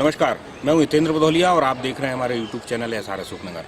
नमस्कार, मैं हूं हितेंद्र भदौलिया और आप देख रहे हैं हमारे यूट्यूब चैनल एसआर अशोकनगर।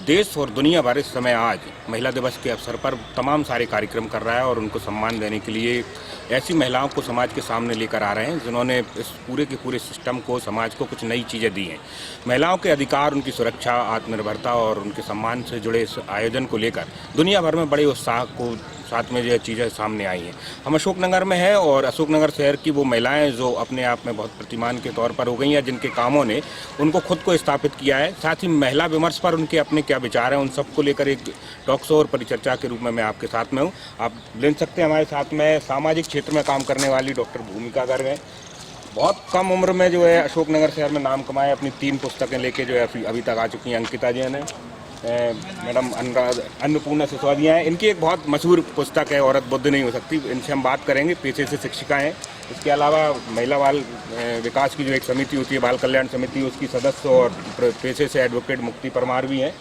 देश और दुनिया भर इस समय आज महिला दिवस के अवसर पर तमाम सारे कार्यक्रम कर रहा है और उनको सम्मान देने के लिए ऐसी महिलाओं को समाज के सामने लेकर आ रहे हैं जिन्होंने इस पूरे के पूरे सिस्टम को, समाज को कुछ नई चीज़ें दी हैं। महिलाओं के अधिकार, उनकी सुरक्षा, आत्मनिर्भरता और उनके सम्मान से जुड़े इस आयोजन को लेकर दुनिया भर में बड़े उत्साह को साथ में जो चीज़ें सामने आई हैं। हम अशोकनगर में हैं और अशोकनगर शहर की वो महिलाएं जो अपने आप में बहुत प्रतिमान के तौर पर हो गई हैं, जिनके कामों ने उनको खुद को स्थापित किया है। साथ ही महिला विमर्श पर उनके अपने क्या विचार हैं, उन सबको लेकर एक टॉक शो और परिचर्चा के रूप में मैं आपके साथ में हूँ। आप ले सकते हैं हमारे साथ में सामाजिक क्षेत्र में काम करने वाली डॉक्टर भूमिका गर्ग हैं। बहुत कम उम्र में जो है अशोकनगर शहर में नाम कमाए, अपनी 3 पुस्तकें लेके जो है अभी तक आ चुकी हैं। अंकिता जी ने, मैडम अन्नपूर्णा सिसोदिया हैं, इनकी एक बहुत मशहूर पुस्तक है औरत बुद्ध नहीं हो सकती। इनसे हम बात करेंगे। पेशे से शिक्षिका हैं। इसके अलावा महिला बाल विकास की जो एक समिति होती है, बाल कल्याण समिति, उसकी सदस्य और पेशे से एडवोकेट मुक्ति परमार भी हैं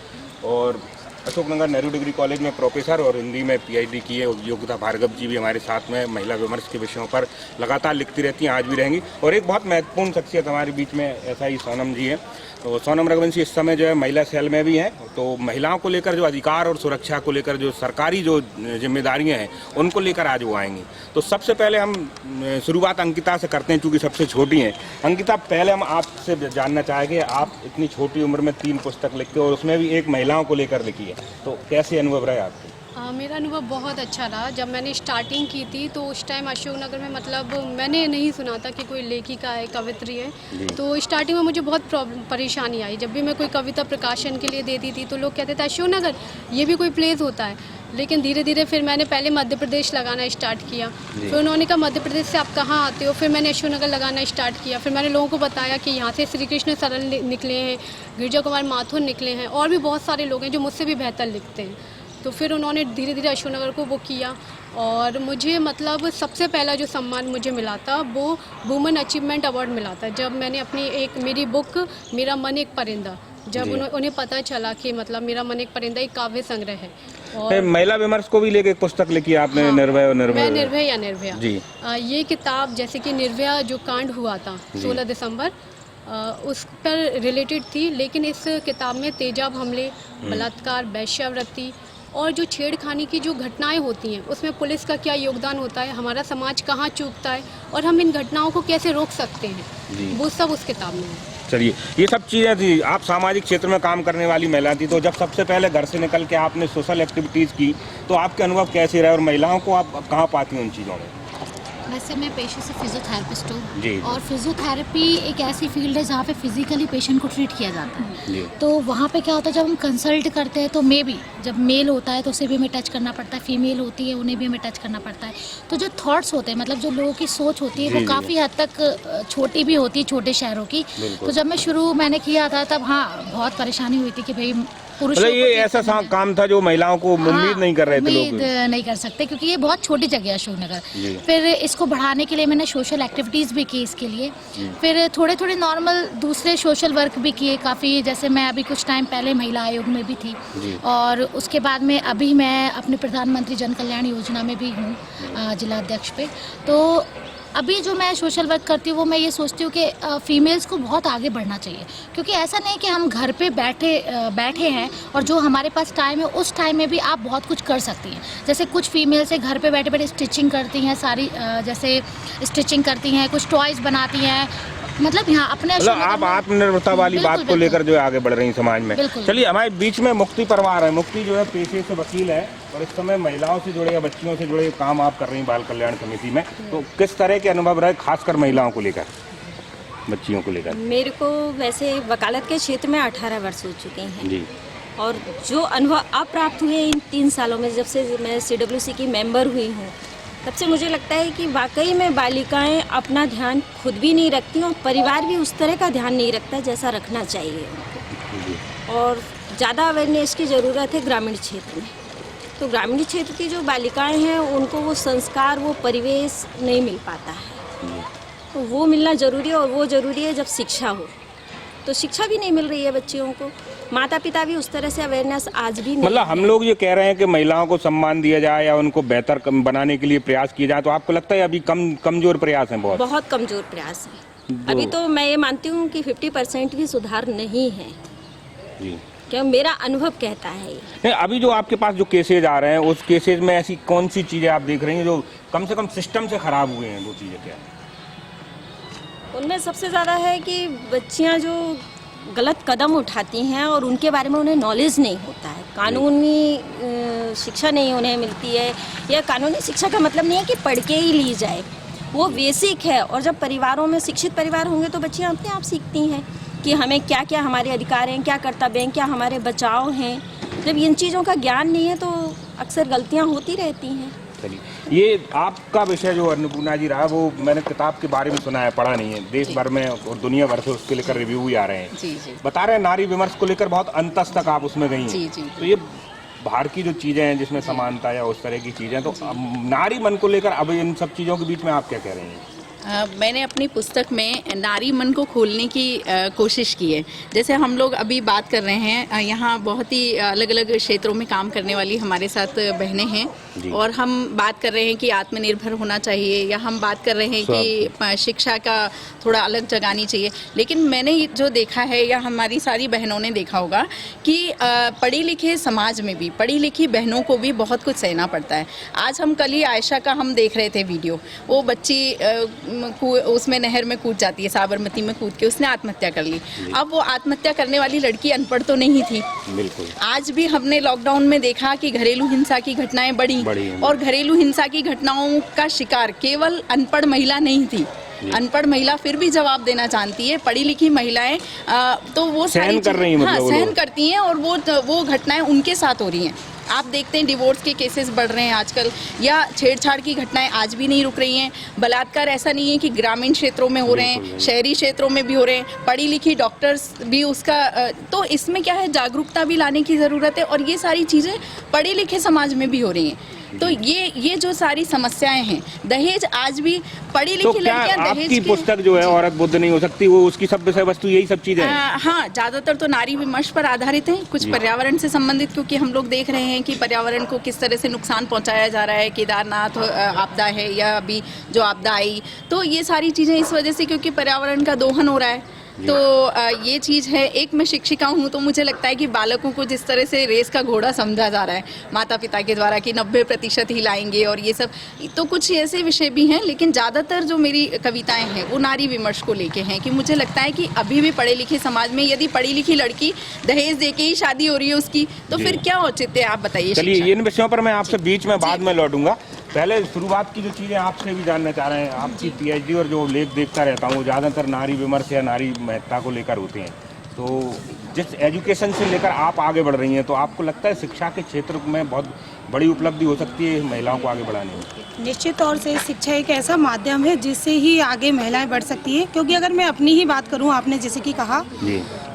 और अशोकनगर नेहरू डिग्री कॉलेज में प्रोफेसर और हिंदी में PhD की है योगिता भार्गव जी भी हमारे साथ में महिला विमर्श के विषयों पर लगातार लिखती रहती हैं, आज भी रहेंगी। और एक बहुत महत्वपूर्ण शख्सियत हमारे बीच में SI सोनम जी हैं। तो सोनम रघुवंशी इस समय जो है महिला सेल में भी हैं। तो महिलाओं को लेकर जो अधिकार और सुरक्षा को लेकर जो सरकारी जो जिम्मेदारियां हैं उनको लेकर आज वो आएंगी। तो सबसे पहले हम शुरुआत अंकिता से करते हैं, चूँकि सबसे छोटी हैं। अंकिता, पहले हम आपसे जानना चाहेंगे, आप इतनी छोटी उम्र में 3 पुस्तक लिखते हो और उसमें भी एक महिलाओं को लेकर लिखी है, तो कैसे अनुभव रहे आपके? मेरा अनुभव बहुत अच्छा रहा। जब मैंने स्टार्टिंग की थी तो उस टाइम अशोकनगर में मतलब मैंने नहीं सुना था कि कोई लेखिका है, कवित्री है। तो स्टार्टिंग में मुझे बहुत परेशानी आई। जब भी मैं कोई कविता प्रकाशन के लिए देती थी तो लोग कहते थे अशोकनगर ये भी कोई प्लेस होता है। लेकिन धीरे धीरे फिर मैंने पहले मध्य प्रदेश लगाना स्टार्ट किया। फिर उन्होंने कहा मध्य प्रदेश से आप कहाँ आते हो? फिर मैंने अशोकनगर लगाना स्टार्ट किया। फिर मैंने लोगों को बताया कि यहाँ से श्री कृष्ण सरल निकले हैं, गिरजा कुमार माथुर निकले हैं और भी बहुत सारे लोग हैं जो मुझसे भी बेहतर लिखते हैं। तो फिर उन्होंने धीरे धीरे अशोकनगर को वो किया और मुझे मतलब सबसे पहला जो सम्मान मुझे मिला था वो वुमेन अचीवमेंट अवार्ड मिला था। जब मैंने अपनी मेरी बुक मेरा मन एक परिंदा, जब उन्हें पता चला कि मतलब मेरा मन एक परिंदा एक काव्य संग्रह है। और महिला विमर्श को भी लेके एक पुस्तक लिखी आपने। हाँ, निर्भय और निर्भया। मैं निर्भय या निर्भया जी। ये किताब जैसे कि निर्भया जो कांड हुआ था 16 दिसंबर उस पर रिलेटेड थी, लेकिन इस किताब में तेजाब हमले, बलात्कार, वेश्यावृत्ति और जो छेड़खानी की जो घटनाएं होती हैं उसमें पुलिस का क्या योगदान होता है, हमारा समाज कहाँ चूकता है और हम इन घटनाओं को कैसे रोक सकते हैं, वो सब उस किताब में है। चलिए, ये सब चीज़ें थी। आप सामाजिक क्षेत्र में काम करने वाली महिला थी, तो जब सबसे पहले घर से निकल के आपने सोशल एक्टिविटीज़ की तो आपके अनुभव कैसे रहे और महिलाओं को आप कहाँ पाती हैं उन चीज़ों में? वैसे मैं पेशे से फिजियोथेरेपिस्ट हूँ और फिजियोथेरेपी एक ऐसी फील्ड है जहाँ पे फिजिकली पेशेंट को ट्रीट किया जाता है। तो वहाँ पे क्या होता है, जब हम कंसल्ट करते हैं तो मे बी जब मेल होता है तो उसे भी हमें टच करना पड़ता है, फीमेल होती है उन्हें भी हमें टच करना पड़ता है। तो जो थॉट्स होते हैं, मतलब जो लोगों की सोच होती है वो काफ़ी हद तक छोटी भी होती है, छोटे शहरों की। तो जब मैंने किया था तब हाँ बहुत परेशानी हुई थी कि भाई मतलब ये ऐसा काम था जो महिलाओं को उम्मीद नहीं कर रहे थे, लोग उम्मीद नहीं कर सकते क्योंकि ये बहुत छोटी जगह है अशोकनगर। फिर इसको बढ़ाने के लिए मैंने सोशल एक्टिविटीज़ भी की इसके लिए। फिर थोड़े नॉर्मल दूसरे सोशल वर्क भी किए काफ़ी। जैसे मैं अभी कुछ टाइम पहले महिला आयोग में भी थी और उसके बाद में अभी मैं अपने प्रधानमंत्री जन कल्याण योजना में भी हूँ जिला अध्यक्ष पे। तो अभी जो मैं सोशल वर्क करती हूँ वो मैं ये सोचती हूँ कि फीमेल्स को बहुत आगे बढ़ना चाहिए, क्योंकि ऐसा नहीं कि हम घर पे बैठे हैं और जो हमारे पास टाइम है उस टाइम में भी आप बहुत कुछ कर सकती हैं। जैसे कुछ फीमेल्स घर पे बैठे बैठे स्टिचिंग करती हैं, सारी जैसे स्टिचिंग करती हैं, कुछ टॉयज़ बनाती हैं, मतलब यहाँ अपने आप आत्मनिर्भरता वाली बात को लेकर जो है आगे बढ़ रही हैं समाज में। चलिए, हमारे बीच में मुक्ति परमार है। मुक्ति जो है पेशे से वकील है और इस समय महिलाओं से जुड़े या बच्चियों से जुड़े काम आप कर रही हैं बाल कल्याण समिति में। तो किस तरह के अनुभव रहे खासकर महिलाओं को लेकर, बच्चियों को लेकर? मेरे को वैसे वकालत के क्षेत्र में 18 वर्ष हो चुके हैं जी। और जो अनुभव अब प्राप्त हुए इन 3 सालों में, जब से मैं CWC की मेंबर हुई हूँ, तब से मुझे लगता है कि वाकई में बालिकाएं अपना ध्यान खुद भी नहीं रखती और परिवार भी उस तरह का ध्यान नहीं रखता जैसा रखना चाहिए उनको। और ज़्यादा अवेयरनेस की ज़रूरत है ग्रामीण क्षेत्र में। तो ग्रामीण क्षेत्र की जो बालिकाएं हैं उनको वो संस्कार, वो परिवेश नहीं मिल पाता है। तो वो मिलना ज़रूरी है और वो ज़रूरी है जब शिक्षा हो। तो शिक्षा भी नहीं मिल रही है बच्चियों को, माता पिता भी उस तरह से अवेयरनेस आज भी नहीं। मतलब हम लोग ये कह रहे हैं कि महिलाओं को सम्मान दिया जाए या उनको बेहतर बनाने के लिए प्रयास किए जाए, तो आपको लगता है अभी कमजोर प्रयास हैं? बहुत कमजोर प्रयास है। अभी तो मैं ये मानती हूँ कि 50% भी सुधार नहीं है, जी क्या मेरा अनुभव कहता है ये। नहीं, अभी जो आपके पास जो केसेज आ रहे हैं उस केसेज में ऐसी कौन सी चीज़ें आप देख रही हैं जो कम से कम सिस्टम से खराब हुए हैं? वो चीज़ें क्या है? उनमें सबसे ज़्यादा है कि बच्चियाँ जो गलत कदम उठाती हैं और उनके बारे में उन्हें नॉलेज नहीं होता है, कानूनी शिक्षा नहीं उन्हें मिलती है, या कानूनी शिक्षा का मतलब नहीं है कि पढ़ के ही ली जाए, वो बेसिक है। और जब परिवारों में शिक्षित परिवार होंगे तो बच्चियाँ अपने आप सीखती हैं कि हमें क्या क्या हमारे अधिकार हैं, क्या कर्तव्य हैं, क्या हमारे बचाव हैं। जब इन चीज़ों का ज्ञान नहीं है तो अक्सर गलतियाँ होती रहती हैं। चलिए, ये आपका विषय जो अन्नपूर्णा जी रहा, वो मैंने किताब के बारे में सुना है, पढ़ा नहीं है। देश भर में और दुनिया भर से उसके लेकर रिव्यू भी आ रहे हैं। जी जी बता रहे हैं नारी विमर्श को लेकर बहुत अंतस तक आप उसमें गई हैं। जी जी। तो ये बाहर की जो चीज़ें हैं जिसमें समानता या उस तरह की चीज़ें, तो अब नारी मन को लेकर अब इन सब चीज़ों के बीच में आप क्या कह रहे हैं? मैंने अपनी पुस्तक में नारी मन को खोलने की कोशिश की है। जैसे हम लोग अभी बात कर रहे हैं, यहाँ बहुत ही अलग अलग क्षेत्रों में काम करने वाली हमारे साथ बहनें हैं, और हम बात कर रहे हैं कि आत्मनिर्भर होना चाहिए, या हम बात कर रहे हैं कि शिक्षा का थोड़ा अलग जगानी चाहिए। लेकिन मैंने जो देखा है, या हमारी सारी बहनों ने देखा होगा कि पढ़ी लिखे समाज में भी पढ़ी लिखी बहनों को भी बहुत कुछ सहना पड़ता है। आज हम कल ही आयशा का हम देख रहे थे वीडियो, वो बच्ची उसमें नहर में कूद जाती है, साबरमती में कूद के उसने आत्महत्या कर ली। अब वो आत्महत्या करने वाली लड़की अनपढ़ तो नहीं थी। बिल्कुल। आज भी हमने लॉकडाउन में देखा कि घरेलू हिंसा की घटनाएं बढ़ी, और घरेलू हिंसा की घटनाओं का शिकार केवल अनपढ़ महिला नहीं थी। अनपढ़ महिला फिर भी जवाब देना जानती है, पढ़ी लिखी महिलाएं तो वो सारी कर रही हैं, हाँ, सहन करती हैं, और वो घटनाएं उनके साथ हो रही हैं। आप देखते हैं डिवोर्स के केसेस बढ़ रहे हैं आजकल, या छेड़छाड़ की घटनाएं आज भी नहीं रुक रही हैं। बलात्कार ऐसा नहीं है कि ग्रामीण क्षेत्रों में हो रहे हैं, शहरी क्षेत्रों में भी हो रहे हैं। पढ़ी लिखी डॉक्टर्स भी उसका तो इसमें क्या है, जागरूकता भी लाने की ज़रूरत है, और ये सारी चीज़ें पढ़े लिखे समाज में भी हो रही हैं। तो ये जो सारी समस्याएं हैं, दहेज आज भी पढ़ी लिखी लड़कियां दहेज आपकी पुस्तक जो है औरत बुद्ध नहीं हो सकती, वो उसकी सब विषय वस्तु यही सब चीजें हैं? हाँ, ज्यादातर तो नारी विमर्श पर आधारित है, कुछ पर्यावरण से संबंधित, क्योंकि हम लोग देख रहे हैं कि पर्यावरण को किस तरह से नुकसान पहुंचाया जा रहा है। केदारनाथ आपदा है, या अभी जो आपदा आई, तो ये सारी चीजें इस वजह से क्योंकि पर्यावरण का दोहन हो रहा है। तो ये चीज़ है। एक मैं शिक्षिका हूँ, तो मुझे लगता है कि बालकों को जिस तरह से रेस का घोड़ा समझा जा रहा है माता पिता के द्वारा कि 90% ही लाएंगे, और ये सब, तो कुछ ऐसे विषय भी हैं। लेकिन ज़्यादातर जो मेरी कविताएं हैं वो नारी विमर्श को लेके हैं, कि मुझे लगता है कि अभी भी पढ़े लिखे समाज में यदि पढ़ी लिखी लड़की दहेज दे के ही शादी हो रही है उसकी, तो फिर क्या औचित्य है, आप बताइए। चलिए, इन विषयों पर मैं आपसे बीच में बाद में लौटूंगा। पहले शुरुआत की जो चीज़ें आपसे भी जानना चाह रहे हैं। आपकी पीएचडी और जो लेख देखता रहता हूँ, ज़्यादातर नारी विमर्श या नारी महत्ता को लेकर होते हैं। तो जिस एजुकेशन से लेकर आप आगे बढ़ रही हैं, तो आपको लगता है शिक्षा के क्षेत्र में बहुत बड़ी उपलब्धि हो सकती है महिलाओं को आगे बढ़ाने में? निश्चित तौर से शिक्षा एक ऐसा माध्यम है जिससे ही आगे महिलाएं बढ़ सकती हैं। क्योंकि अगर मैं अपनी ही बात करूं, आपने जैसे कि कहा,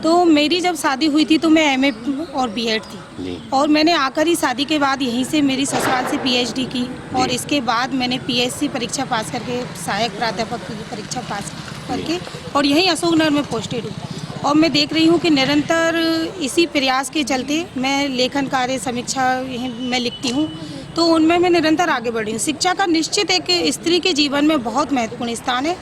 तो मेरी जब शादी हुई थी तो मैं एमए और बीएड थी, और मैंने आकर ही शादी के बाद यहीं से मेरी ससुराल से पीएचडी की, और इसके बाद मैंने पीएससी परीक्षा पास करके सहायक प्राध्यापक की परीक्षा पास करके और यहीं अशोकनगर में पोस्टेड हूँ। और मैं देख रही हूँ कि निरंतर इसी प्रयास के चलते मैं लेखन कार्य, समीक्षा यहीं मैं लिखती हूँ, तो उनमें मैं निरंतर आगे बढ़ी हूँ। शिक्षा का निश्चित एक स्त्री के जीवन में बहुत महत्वपूर्ण स्थान है,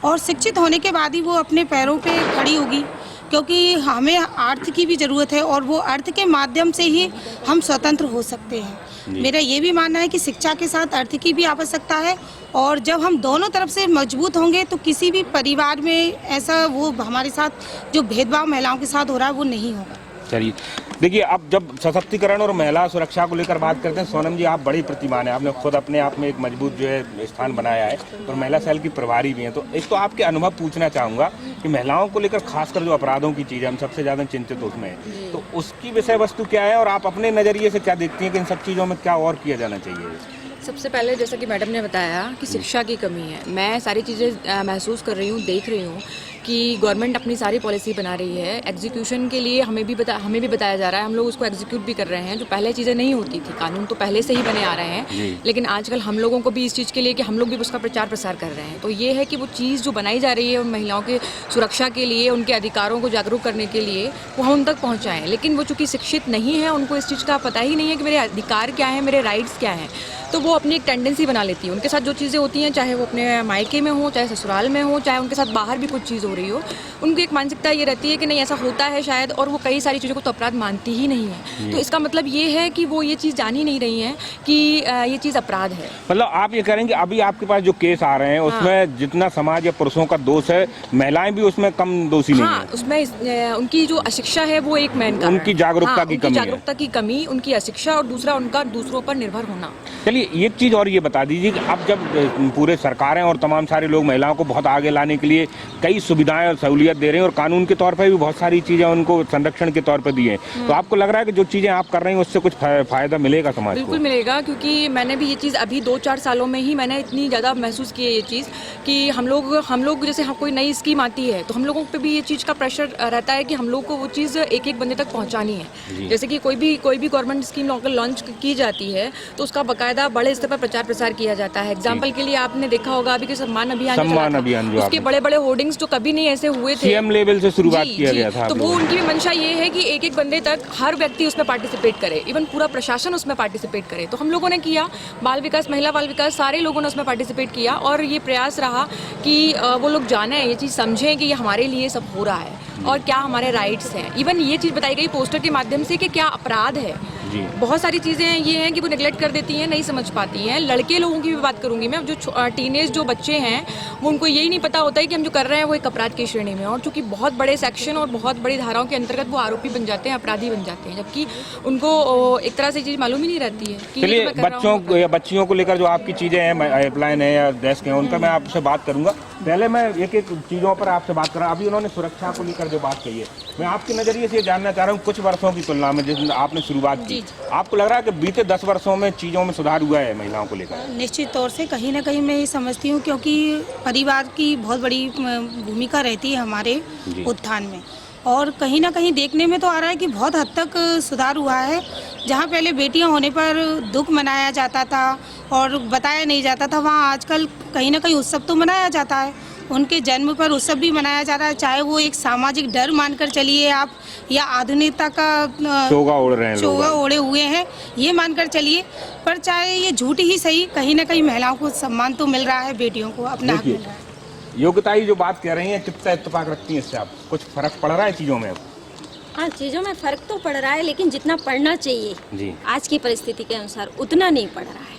और शिक्षित होने के बाद ही वो अपने पैरों पे खड़ी होगी, क्योंकि हमें अर्थ की भी ज़रूरत है, और वो अर्थ के माध्यम से ही हम स्वतंत्र हो सकते हैं। मेरा ये भी मानना है कि शिक्षा के साथ अर्थ की भी आवश्यकता है, और जब हम दोनों तरफ से मजबूत होंगे तो किसी भी परिवार में ऐसा वो हमारे साथ जो भेदभाव महिलाओं के साथ हो रहा है वो नहीं होगा। चलिए, देखिए, अब जब सशक्तिकरण और महिला सुरक्षा को लेकर बात करते हैं, सोनम जी आप बड़ी प्रतिमान है, आपने खुद अपने आप में एक मजबूत जो है स्थान बनाया है, और महिला सेल की प्रभारी भी हैं। तो एक तो आपके अनुभव पूछना चाहूँगा कि महिलाओं को लेकर खासकर जो अपराधों की चीज़ है, हम सबसे ज़्यादा चिंतित उसमें है, तो उसकी विषय वस्तु क्या है, और आप अपने नज़रिए से क्या देखती हैं कि इन सब चीज़ों में क्या और किया जाना चाहिए? सबसे पहले जैसा कि मैडम ने बताया कि शिक्षा की कमी है, मैं सारी चीज़ें महसूस कर रही हूँ, देख रही हूँ कि गवर्नमेंट अपनी सारी पॉलिसी बना रही है, एग्जीक्यूशन के लिए हमें भी बताया जा रहा है, हम लोग उसको एग्जीक्यूट भी कर रहे हैं। जो पहले चीज़ें नहीं होती थी, कानून तो पहले से ही बने आ रहे हैं, लेकिन आजकल हम लोगों को भी इस चीज़ के लिए कि हम लोग भी उसका प्रचार प्रसार कर रहे हैं। तो ये है कि वो चीज़ जो बनाई जा रही है महिलाओं की सुरक्षा के लिए, उनके अधिकारों को जागरूक करने के लिए, वो हम उन तक पहुँचाएँ। लेकिन वो चूँकि शिक्षित नहीं है, उनको इस चीज़ का पता ही नहीं है कि मेरे अधिकार क्या हैं, मेरे राइट्स क्या हैं, तो वो अपनी एक टेंडेंसी बना लेती है। उनके साथ जो चीज़ें होती हैं, चाहे वो अपने मायके में हो, चाहे ससुराल में हो, चाहे उनके साथ बाहर भी कुछ चीज़ हो रही हो, उनकी एक मानसिकता ये रहती है कि नहीं ऐसा होता है शायद, और वो कई सारी चीज़ों को तो अपराध मानती ही नहीं है। तो इसका मतलब ये है कि वो ये चीज़ जान ही नहीं रही है कि ये चीज़ अपराध है। मतलब आप ये करेंगे अभी आपके पास जो केस आ रहे हैं उसमें जितना समाज या पुरुषों का दोष है, महिलाएं भी उसमें कम दोषी नहीं है। उसमें उनकी जो अशिक्षा है वो एक मेन कारण है। उनकी जागरूकता की कमी है। जागरूकता की कमी, उनकी अशिक्षा, और दूसरा उनका दूसरों पर निर्भर होना। चलिए एक चीज़ और ये बता दीजिए कि अब जब पूरे सरकारें और तमाम सारे लोग महिलाओं को बहुत आगे लाने के लिए कई सुविधाएं और सहूलियत दे रहे हैं और कानून के तौर पर भी बहुत सारी चीज़ें उनको संरक्षण के तौर पर दी हैं, तो आपको लग रहा है कि जो चीज़ें आप कर रहे हैं उससे कुछ फ़ायदा मिलेगा समाज को? बिल्कुल मिलेगा, क्योंकि मैंने भी ये चीज़ अभी 2-4 सालों में ही मैंने इतनी ज़्यादा महसूस की है ये चीज़ कि हम लोग जैसे कोई नई स्कीम आती है तो हम लोगों पे भी ये चीज़ का प्रेशर रहता है कि हम लोग को वो चीज़ एक एक बंदे तक पहुँचानी है। जैसे कि कोई भी गवर्नमेंट स्कीम लॉन्च की जाती है तो उसका बाकायदा बड़े स्तर पर प्रचार प्रसार किया जाता है। एग्जाम्पल के लिए आपने देखा होगा अभी के सम्मान अभियान, उसके बड़े बड़े होर्डिंग्स जो कभी नहीं ऐसे हुए थे, सीएम लेवल से शुरुआत किया गया था। तो वो उनकी भी मंशा ये है कि एक एक बंदे तक हर व्यक्ति उसमें पार्टिसिपेट करे, इवन पूरा प्रशासन उसमें पार्टिसिपेट करे। तो हम लोगों ने किया, बाल विकास, महिला बाल विकास, सारे लोगों ने उसमें पार्टिसिपेट किया, और ये प्रयास रहा कि वो लोग जाने, ये चीज़ समझें कि ये हमारे लिए सब हो रहा है और क्या हमारे राइट्स हैं। इवन ये चीज़ बताई गई पोस्टर के माध्यम से कि क्या अपराध है। बहुत सारी चीज़ें ये हैं कि वो नेग्लेक्ट कर देती हैं, नहीं समझ पाती हैं। लड़के लोगों की भी बात करूंगी मैं, जो टीनेज जो बच्चे हैं वो उनको यही नहीं पता होता है कि हम जो कर रहे हैं वो एक अपराध की श्रेणी में, और चूंकि बहुत बड़े सेक्शन और बहुत बड़ी धाराओं के अंतर्गत वो आरोपी बन जाते हैं, अपराधी बन जाते हैं, जबकि उनको एक तरह से चीज़ मालूम ही नहीं रहती है। चलिए बच्चों को या बच्चियों को लेकर जो आपकी चीज़ें हैं, हेल्पलाइन है या डेस्क है, उनका मैं आपसे बात करूँगा। पहले मैं एक एक चीज़ों पर आपसे बात कर रहा हूँ। अभी उन्होंने सुरक्षा को लेकर जो बात कही है, मैं आपके नज़रिए से ये जानना चाह रहा हूँ, कुछ वर्षों की तुलना में जिस आपने शुरुआत की, आपको लग रहा है कि बीते 10 वर्षों में चीज़ों में सुधार हुआ है महिलाओं को लेकर? निश्चित तौर से कहीं ना कहीं मैं ये समझती हूँ, क्योंकि परिवार की बहुत बड़ी भूमिका रहती है हमारे उत्थान में, और कहीं ना कहीं देखने में तो आ रहा है कि बहुत हद तक सुधार हुआ है। जहाँ पहले बेटियां होने पर दुख मनाया जाता था और बताया नहीं जाता था, वहाँ आजकल कहीं ना कहीं उत्सव तो मनाया जाता है। उनके जन्म पर उत्सव भी मनाया जा रहा है, चाहे वो एक सामाजिक डर मानकर चलिए आप, या आधुनिकता का चोगा ओढ़ रहे हैं, चोगा ओढ़े हुए हैं ये मानकर चलिए, पर चाहे ये झूठ ही सही, कहीं ना कहीं महिलाओं को सम्मान तो मिल रहा है, बेटियों को अपना हक मिल रहा है। योग्यता जो बात कह रही हैं, कितना इत्तेफाक रखती हैं इससे आप? कुछ फर्क पड़ रहा है चीज़ों में? हाँ, चीज़ों में फ़र्क तो पड़ रहा है, लेकिन जितना पढ़ना चाहिए आज की परिस्थिति के अनुसार उतना नहीं पड़ रहा है।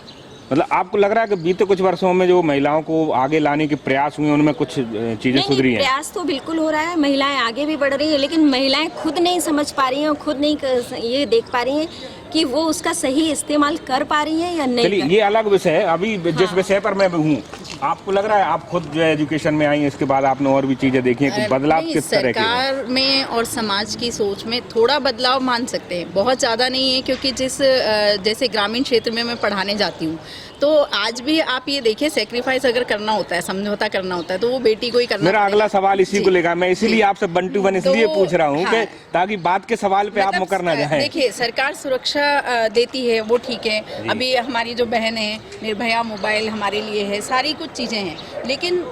मतलब आपको लग रहा है कि बीते कुछ वर्षों में जो महिलाओं को आगे लाने के प्रयास हुए उनमें कुछ चीजें सुधरी हैं? प्रयास तो बिल्कुल हो रहा है, महिलाएं आगे भी बढ़ रही है, लेकिन महिलाएं खुद नहीं समझ पा रही हैं और खुद नहीं ये देख पा रही हैं कि वो उसका सही इस्तेमाल कर पा रही हैं या नहीं। चलिए ये अलग विषय है। अभी जिस विषय पर मैं हूँ, आपको लग रहा है, आप खुद जो एजुकेशन में आई हैं, इसके बाद आपने और भी चीजें देखी हैं, बदलाव किस तरह के? सरकार में और समाज की सोच में थोड़ा बदलाव मान सकते हैं, बहुत ज़्यादा नहीं है, क्योंकि जैसे ग्रामीण क्षेत्र में मैं पढ़ाने जाती हूँ तो आज भी आप ये देखिए, सेक्रीफाइस अगर करना होता है, समझौता करना होता है, तो वो बेटी को ही करना। मेरा अगला सवाल इसी को लेकर, मैं इसीलिए आपसे 1 to 1 इसलिए पूछ रहा हूँ कि ताकि बात के सवाल पे आप मुकर ना जाएं। देखिए, सरकार सुरक्षा देती है, वो ठीक है। अभी हमारी जो बहन है, निर्भया मोबाइल हमारे लिए है, सारी कुछ चीज़ें हैं, लेकिन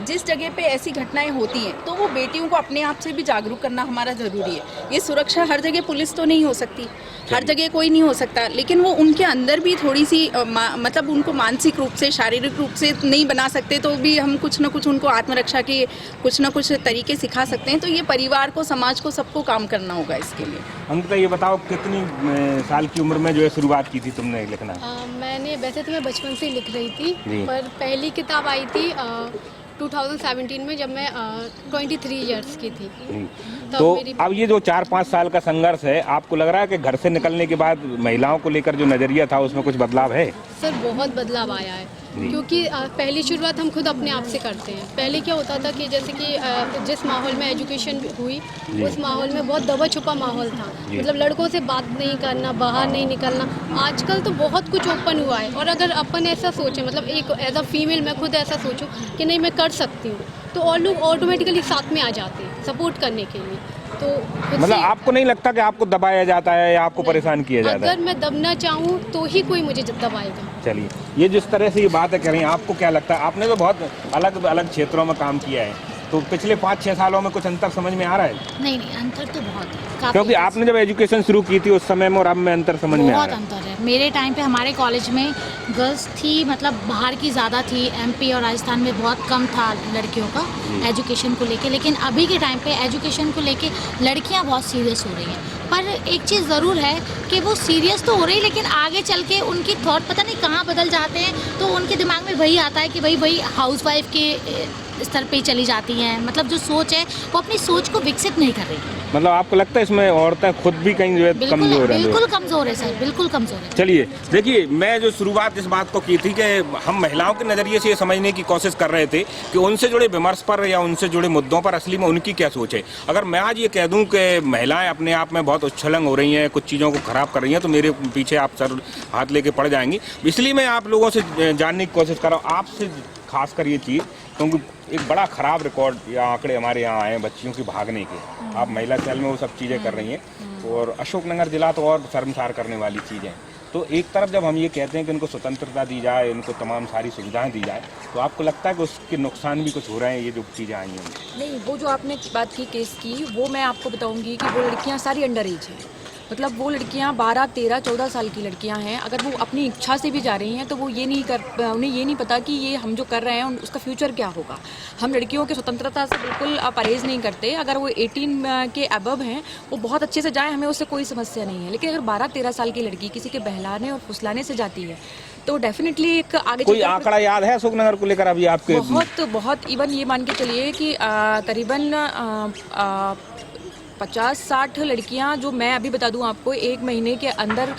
जिस जगह पे ऐसी घटनाएं होती हैं तो वो बेटियों को अपने आप से भी जागरूक करना हमारा ज़रूरी है। ये सुरक्षा हर जगह पुलिस तो नहीं हो सकती, हर जगह कोई नहीं हो सकता, लेकिन वो उनके अंदर भी थोड़ी सी मतलब उनको मानसिक रूप से, शारीरिक रूप से नहीं बना सकते, तो भी हम कुछ ना कुछ उनको आत्मरक्षा के कुछ ना कुछ तरीके सिखा सकते हैं। तो ये परिवार को, समाज को, सबको काम करना होगा इसके लिए। अंकिता, ये बताओ कितनी साल की उम्र में जो है शुरुआत की थी तुमने लिखना? मैंने वैसे तो मैं बचपन से लिख रही थी, पर पहली किताब आई थी 2017 में, जब मैं 23 इयर्स की थी। तो अब ये जो 4-5 साल का संघर्ष है, आपको लग रहा है कि घर से निकलने के बाद महिलाओं को लेकर जो नजरिया था उसमें कुछ बदलाव है? सर, बहुत बदलाव आया है, क्योंकि पहली शुरुआत हम खुद अपने आप से करते हैं। पहले क्या होता था कि जैसे कि जिस माहौल में एजुकेशन हुई, उस माहौल में बहुत दबा छुपा माहौल था, मतलब लड़कों से बात नहीं करना, बाहर नहीं निकलना। आजकल तो बहुत कुछ ओपन हुआ है, और अगर अपन ऐसा सोचें, मतलब एक एज अ फीमेल मैं खुद ऐसा सोचूं कि नहीं, मैं कर सकती हूँ, तो और लोग ऑटोमेटिकली साथ में आ जाते हैं सपोर्ट करने के लिए। तो खुद मतलब से- आपको नहीं लगता कि आपको दबाया जाता है या आपको परेशान किया जाता है? अगर मैं दबना चाहूँ तो ही कोई मुझे दबाएगा। चलिए, ये जिस तरह से ये बातें कर रही हैं, आपको क्या लगता है? आपने तो बहुत अलग अलग क्षेत्रों में काम किया है, तो पिछले 5-6 सालों में कुछ अंतर समझ में आ रहा है? नहीं नहीं, अंतर तो बहुत है, काफी क्योंकि आपने जब एजुकेशन शुरू की थी उस समय में और अब में अंतर समझ में आ बहुत रहा है। अंतर है। मेरे टाइम पे हमारे कॉलेज में गर्ल्स थी, मतलब बाहर की ज़्यादा थी, एमपी और राजस्थान में बहुत कम था लड़कियों का एजुकेशन को लेके। लेकिन अभी के टाइम पे एजुकेशन को लेके लड़कियां बहुत सीरियस हो रही हैं। पर एक चीज़ ज़रूर है कि वो सीरियस तो हो रही है, लेकिन आगे चल के उनकी थॉट पता नहीं कहाँ बदल जाते हैं, तो उनके दिमाग में वही आता है कि वही हाउसवाइफ के स्तर पे ही चली जाती हैं। मतलब जो सोच है वो अपनी सोच को विकसित नहीं कर रही है। मतलब आपको लगता है इसमें औरतें खुद भी कहीं जो है कमजोर है? बिल्कुल कमज़ोर है सर, बिल्कुल कमज़ोर है। चलिए, देखिए, मैं जो शुरुआत इस बात को की थी कि हम महिलाओं के नज़रिए से ये समझने की कोशिश कर रहे थे कि उनसे जुड़े विमर्श पर या उनसे जुड़े मुद्दों पर असली में उनकी क्या सोच है। अगर मैं आज ये कह दूं कि महिलाएं अपने आप में बहुत उच्छलंग हो रही हैं, कुछ चीज़ों को खराब कर रही हैं, तो मेरे पीछे आप सर हाथ लेके पड़ जाएंगी। इसलिए मैं आप लोगों से जानने की कोशिश कर रहा हूँ, आपसे खासकर ये चीज़, क्योंकि एक बड़ा ख़राब रिकॉर्ड या आंकड़े हमारे यहाँ आए हैं बच्चियों की भागने के। आप महिला सेल में वो सब चीज़ें कर रही हैं और अशोकनगर जिला तो और शर्मसार करने वाली चीज़ें। तो एक तरफ जब हम ये कहते हैं कि उनको स्वतंत्रता दी जाए, उनको तमाम सारी सुविधाएं दी जाए, तो आपको लगता है कि उसके नुकसान भी कुछ हो रहे हैं, ये जो चीज़ें आई हैं? नहीं, वो जो आपने बात की केस की, वो मैं आपको बताऊंगी कि वो लड़कियां सारी अंडर एज हैं। मतलब वो लड़कियां 12, 13, 14 साल की लड़कियां हैं। अगर वो अपनी इच्छा से भी जा रही हैं तो वो उन्हें ये नहीं पता कि ये हम जो कर रहे हैं उसका फ्यूचर क्या होगा। हम लड़कियों की स्वतंत्रता से बिल्कुल परहेज़ नहीं करते। अगर वो 18 के अबव हैं, वो बहुत अच्छे से जाएँ, हमें उससे कोई समस्या नहीं है। लेकिन अगर 12-13 साल की लड़की किसी के बहलाने और फुसलाने से जाती है तो डेफिनेटली एक आगे कोई आंकड़ा याद है अशोकनगर को लेकर अभी आपके? बहुत इवन ये मान के चलिए कि करीबन 50-60 लड़कियां, जो मैं अभी बता दूं आपको, 1 महीने के अंदर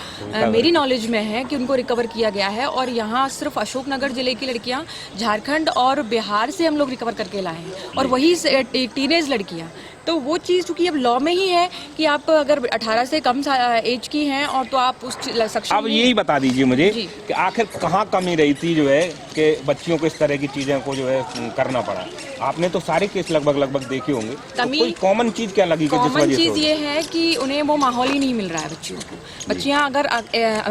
मेरी नॉलेज में है कि उनको रिकवर किया गया है। और यहाँ सिर्फ अशोकनगर ज़िले की लड़कियां, झारखंड और बिहार से हम लोग रिकवर करके लाए हैं, और वही टीनेज लड़कियां। तो वो चीज़ चूँकि अब लॉ में ही है कि आप अगर 18 से कम एज की हैं और तो आप उस सक्षम। अब यही बता दीजिए मुझे कि आखिर कहाँ कमी रही थी जो है कि बच्चियों को इस तरह की चीज़ें को जो है करना पड़ा? आपने तो सारे केस लगभग देखे होंगे, तो कोई कॉमन चीज़ क्या लगी? कॉमन चीज़ ये है कि उन्हें वो माहौल ही नहीं मिल रहा है बच्चियों को। बच्चियाँ अगर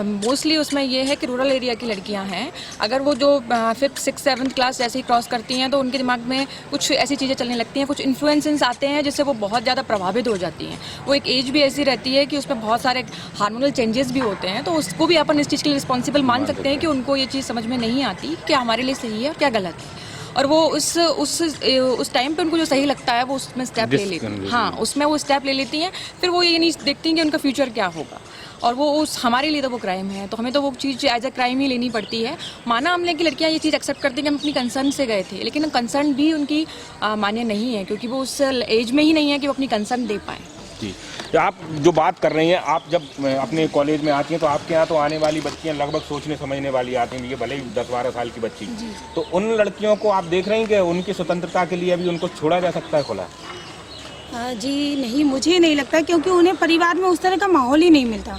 मोस्टली उसमें ये है कि रूरल एरिया की लड़कियाँ हैं, अगर वो जो 5th, 6th, 7th क्लास जैसे ही क्रॉस करती हैं तो उनके दिमाग में कुछ ऐसी चीज़ें चलने लगती हैं, कुछ इन्फ्लुएंसेस आते हैं जिससे वो बहुत ज़्यादा प्रभावित हो जाती हैं। वो एक एज भी ऐसी रहती है कि उसमें बहुत सारे हार्मोनल चेंजेस भी होते हैं, तो उसको भी अपन इस चीज़ के लिए रिस्पॉन्सिबल मान सकते हैं कि उनको ये चीज़ समझ में नहीं आती क्या हमारे लिए सही है और क्या गलत है। और वो उस टाइम पे उनको जो सही लगता है वो उसमें स्टेप ले लेती हैं। हाँ, उसमें वो स्टेप ले लेती हैं। फिर वो ये नहीं देखती कि उनका फ्यूचर क्या होगा, और वो हमारे लिए तो वो क्राइम है, तो हमें तो वो चीज़ एज ए क्राइम ही लेनी पड़ती है। माना हमने कि लड़कियां ये चीज़ एक्सेप्ट करती हैं कि हम अपनी कंसर्न से गए थे, लेकिन कंसर्न भी उनकी मान्य नहीं है, क्योंकि वो उस एज में ही नहीं है कि वो अपनी कंसर्न दे पाएँ। जी, तो आप जो बात कर रही हैं, आप जब अपने कॉलेज में आती हैं तो आपके यहाँ तो आने वाली बच्चियाँ लगभग सोचने समझने वाली आती हैं, ये भले ही 10-12 साल की बच्ची, तो उन लड़कियों को आप देख रही हैं कि उनकी स्वतंत्रता के लिए अभी उनको छोड़ा जा सकता है खुला? जी नहीं, मुझे नहीं लगता, क्योंकि उन्हें परिवार में उस तरह का माहौल ही नहीं मिलता।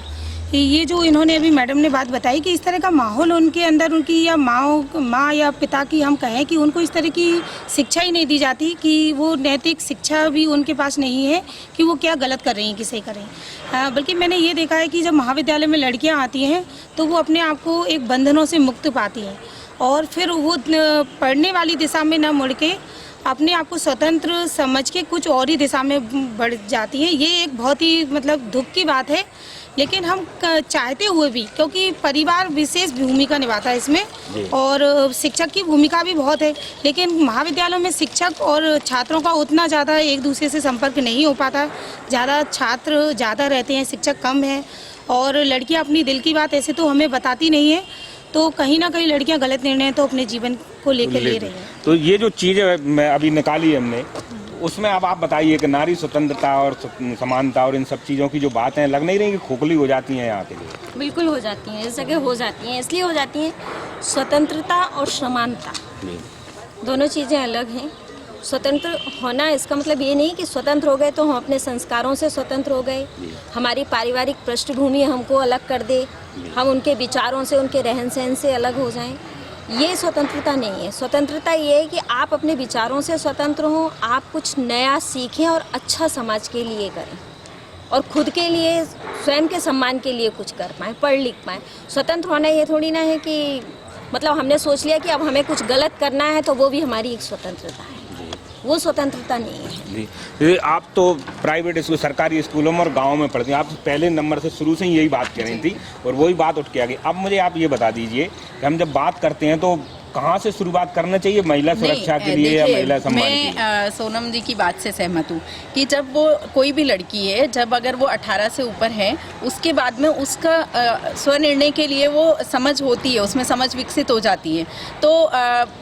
ये जो इन्होंने अभी मैडम ने बात बताई कि इस तरह का माहौल उनके अंदर, उनकी या माँ या पिता की हम कहें कि उनको इस तरह की शिक्षा ही नहीं दी जाती, कि वो नैतिक शिक्षा भी उनके पास नहीं है कि वो क्या गलत कर रही हैं, किसे कर रही हैं। बल्कि मैंने ये देखा है कि जब महाविद्यालय में लड़कियाँ आती हैं तो वो अपने आप को एक बंधनों से मुक्त पाती हैं, और फिर वो पढ़ने वाली दिशा में न मुड़ के अपने आप को स्वतंत्र समझ के कुछ और ही दिशा में बढ़ जाती हैं। ये एक बहुत ही मतलब दुख की बात है, लेकिन हम चाहते हुए भी, क्योंकि परिवार विशेष भूमिका निभाता है इसमें, और शिक्षक की भूमिका भी बहुत है, लेकिन महाविद्यालयों में शिक्षक और छात्रों का उतना ज़्यादा एक दूसरे से संपर्क नहीं हो पाता। ज़्यादा छात्र ज़्यादा रहते हैं, शिक्षक कम हैं, और लड़कियां अपनी दिल की बात ऐसे तो हमें बताती नहीं है, तो कहीं ना कहीं लड़कियां गलत निर्णय तो अपने जीवन को लेकर ले रही हैं। तो ये जो चीज़ मैं अभी निकाली हमने, उसमें अब आप बताइए कि नारी स्वतंत्रता और समानता और इन सब चीज़ों की जो बातें लग नहीं रही कि खोखली हो जाती हैं यहाँ के लिए? बिल्कुल हो जाती हैं, इस जगह हो जाती हैं। इसलिए हो जाती हैं, स्वतंत्रता और समानता दोनों चीज़ें अलग हैं। स्वतंत्र होना इसका मतलब ये नहीं कि स्वतंत्र हो गए तो हम अपने संस्कारों से स्वतंत्र हो गए, हमारी पारिवारिक पृष्ठभूमि हमको अलग कर दे, हम उनके विचारों से, उनके रहन सहन से अलग हो जाएं। ये स्वतंत्रता नहीं है। स्वतंत्रता ये है कि आप अपने विचारों से स्वतंत्र हों, आप कुछ नया सीखें और अच्छा समाज के लिए करें और खुद के लिए, स्वयं के सम्मान के लिए कुछ कर पाएँ, पढ़ लिख पाएँ। स्वतंत्र होना ये थोड़ी ना है कि मतलब हमने सोच लिया कि अब हमें कुछ गलत करना है तो वो भी हमारी एक स्वतंत्रता है, वो स्वतंत्रता नहीं है। जी, आप तो प्राइवेट स्कूल, सरकारी स्कूलों में और गाँव में पढ़ती हैं, आप पहले नंबर से शुरू से ही यही बात कह रही थी और वही बात उठ के आ गई। अब मुझे आप ये बता दीजिए कि हम जब बात करते हैं तो कहाँ से शुरुआत करना चाहिए महिला सुरक्षा के लिए या महिला सम्मान के लिए? मैं सोनम जी की बात से सहमत हूँ कि जब वो कोई भी लड़की है, जब अगर वो 18 से ऊपर है, उसके बाद में उसका स्वनिर्णय के लिए वो समझ होती है, उसमें समझ विकसित हो जाती है, तो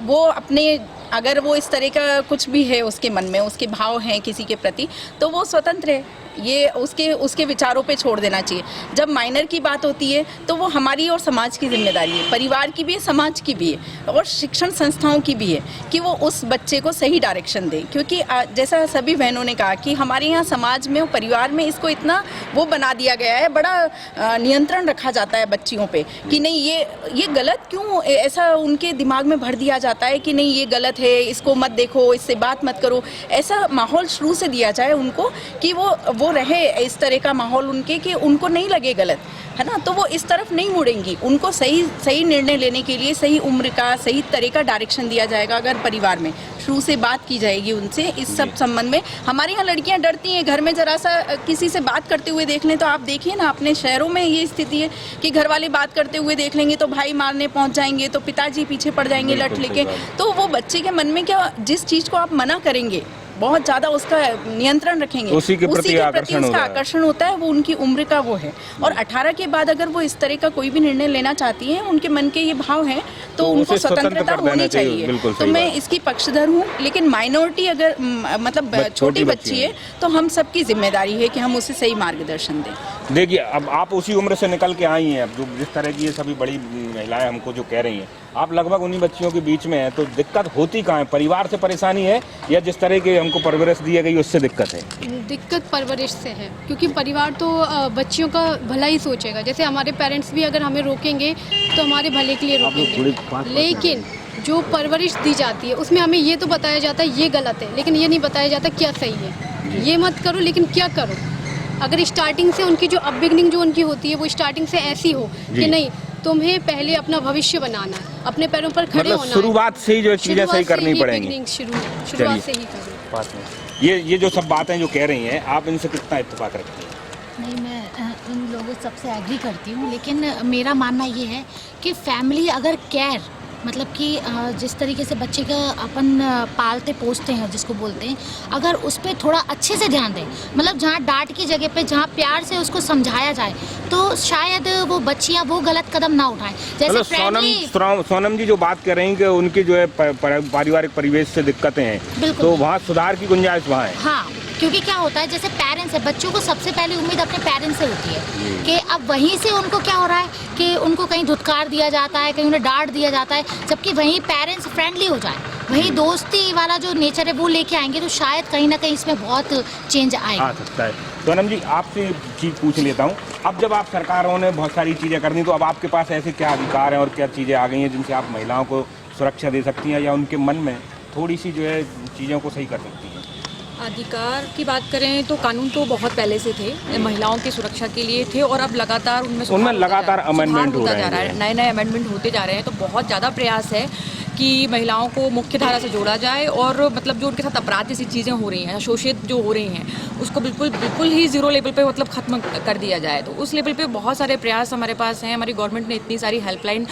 वो अपने, अगर वो इस तरह का कुछ भी है उसके मन में, उसके भाव हैं किसी के प्रति, तो वो स्वतंत्र है। ये उसके विचारों पे छोड़ देना चाहिए। जब माइनर की बात होती है तो वो हमारी और समाज की जिम्मेदारी है, परिवार की भी है, समाज की भी है और शिक्षण संस्थाओं की भी है कि वो उस बच्चे को सही डायरेक्शन दें। क्योंकि जैसा सभी बहनों ने कहा कि हमारे यहाँ समाज में और परिवार में इसको इतना वो बना दिया गया है, बड़ा नियंत्रण रखा जाता है बच्चियों पे कि नहीं ये गलत, क्यों ऐसा उनके दिमाग में भर दिया जाता है कि नहीं ये गलत है, इसको मत देखो, इससे बात मत करो। ऐसा माहौल शुरू से दिया जाए उनको कि वो रहे इस तरह का माहौल उनके कि उनको नहीं लगे गलत, है ना, तो वो इस तरफ नहीं मुड़ेंगी। उनको सही निर्णय लेने के लिए सही उम्र का, सही तरह का डायरेक्शन दिया जाएगा। अगर परिवार में शुरू से बात की जाएगी उनसे इस सब संबंध में। हमारे यहाँ लड़कियाँ डरती हैं, घर में जरा सा किसी से बात करते हुए देख लें तो आप देखिए ना, अपने शहरों में ये स्थिति है कि घर वाले बात करते हुए देख लेंगे तो भाई मारने पहुँच जाएंगे, तो पिताजी पीछे पड़ जाएंगे लठ लेके। तो वो बच्चे के मन में क्या, जिस चीज़ को आप मना करेंगे बहुत ज़्यादा उसका नियंत्रण रखेंगे, उसी के प्रति उसका आकर्षण होता है, वो उनकी उम्र का वो है। और 18 के बाद अगर वो इस तरह का कोई भी निर्णय लेना चाहती हैं, उनके मन के ये भाव हैं, तो उनको स्वतंत्रता होनी चाहिए। तो मैं इसकी पक्षधर हूँ, लेकिन माइनॉरिटी अगर मतलब छोटी बच्ची है तो हम सबकी जिम्मेदारी है कि हम उसे सही मार्गदर्शन दें। देखिए, अब आप उसी उम्र से निकल के आई हैं, अब जो जिस तरह की ये सभी बड़ी महिलाएं हमको जो कह रही हैं, आप लगभग उन्हीं बच्चियों के बीच में हैं, तो दिक्कत होती कहाँ है? परिवार से परेशानी है या जिस तरह की हमको परवरिश दी गई उससे दिक्कत है? दिक्कत परवरिश से है, क्योंकि परिवार तो बच्चियों का भला ही सोचेगा। जैसे हमारे पेरेंट्स भी अगर हमें रोकेंगे तो हमारे भले के लिए रोकेंगे, लेकिन जो परवरिश दी जाती है उसमें हमें ये तो बताया जाता है ये गलत है, लेकिन ये नहीं बताया जाता क्या सही है। ये मत करो, लेकिन क्या करो। अगर स्टार्टिंग से उनकी जो अपबिगनिंग जो उनकी होती है वो स्टार्टिंग से ऐसी हो कि नहीं, तुम्हें पहले अपना भविष्य बनाना है, अपने पैरों पर खड़े होना है, शुरुआत से ही जो चीजें सही करनी पड़ेंगी। शुरुआत से ही करें। ये जो सब बातें जो कह रही हैं, आप इनसे कितना इत्तेफाक रखती हैं? नहीं, मैं इन लोगों सबसे एग्री करती हूँ, लेकिन मेरा मानना ये है कि फैमिली अगर केयर, मतलब कि जिस तरीके से बच्चे का अपन पालते पोसते हैं जिसको बोलते हैं, अगर उस पर थोड़ा अच्छे से ध्यान दें, मतलब जहाँ डांट की जगह पे जहाँ प्यार से उसको समझाया जाए, तो शायद वो बच्चियाँ वो गलत कदम ना उठाएं। जैसे सोनम जी जो बात कर रही हैं कि उनकी जो है पारिवारिक परिवेश से दिक्कतें हैं, तो वहाँ सुधार की गुंजाइश वहाँ है। हाँ, क्योंकि क्या होता है, जैसे पेरेंट्स है, बच्चों को सबसे पहले उम्मीद अपने पेरेंट्स से होती है कि अब वहीं से उनको क्या हो रहा है कि उनको कहीं धुतकार दिया जाता है, कहीं उन्हें डांट दिया जाता है, जबकि वहीं पेरेंट्स फ्रेंडली हो जाए, वहीं दोस्ती वाला जो नेचर है वो लेके आएंगे, तो शायद कहीं ना कहीं इसमें बहुत चेंज आएगा। आ सकता है। सोनम जी, आपसे चीज़ पूछ लेता हूँ, अब जब आप सरकारों ने बहुत सारी चीज़ें करनी, तो अब आपके पास ऐसे क्या अधिकार हैं और क्या चीज़ें आ गई हैं जिनसे आप महिलाओं को सुरक्षा दे सकती हैं या उनके मन में थोड़ी सी जो है चीज़ों को सही कर सकती हैं? अधिकार की बात करें तो कानून तो बहुत पहले से थे, महिलाओं की सुरक्षा के लिए थे, और अब लगातार उनमें लगातार अमेंडमेंट होता जा रहा है, नए अमेंडमेंट होते जा रहे हैं। तो बहुत ज़्यादा प्रयास है कि महिलाओं को मुख्य धारा से जोड़ा जाए, और मतलब जो उनके साथ अपराध जैसी चीज़ें हो रही हैं, शोषित जो हो रही हैं, उसको बिल्कुल ही ज़ीरो लेवल पे मतलब ख़त्म कर दिया जाए। तो उस लेवल पे बहुत सारे प्रयास हमारे पास हैं। हमारी गवर्नमेंट ने इतनी सारी हेल्पलाइन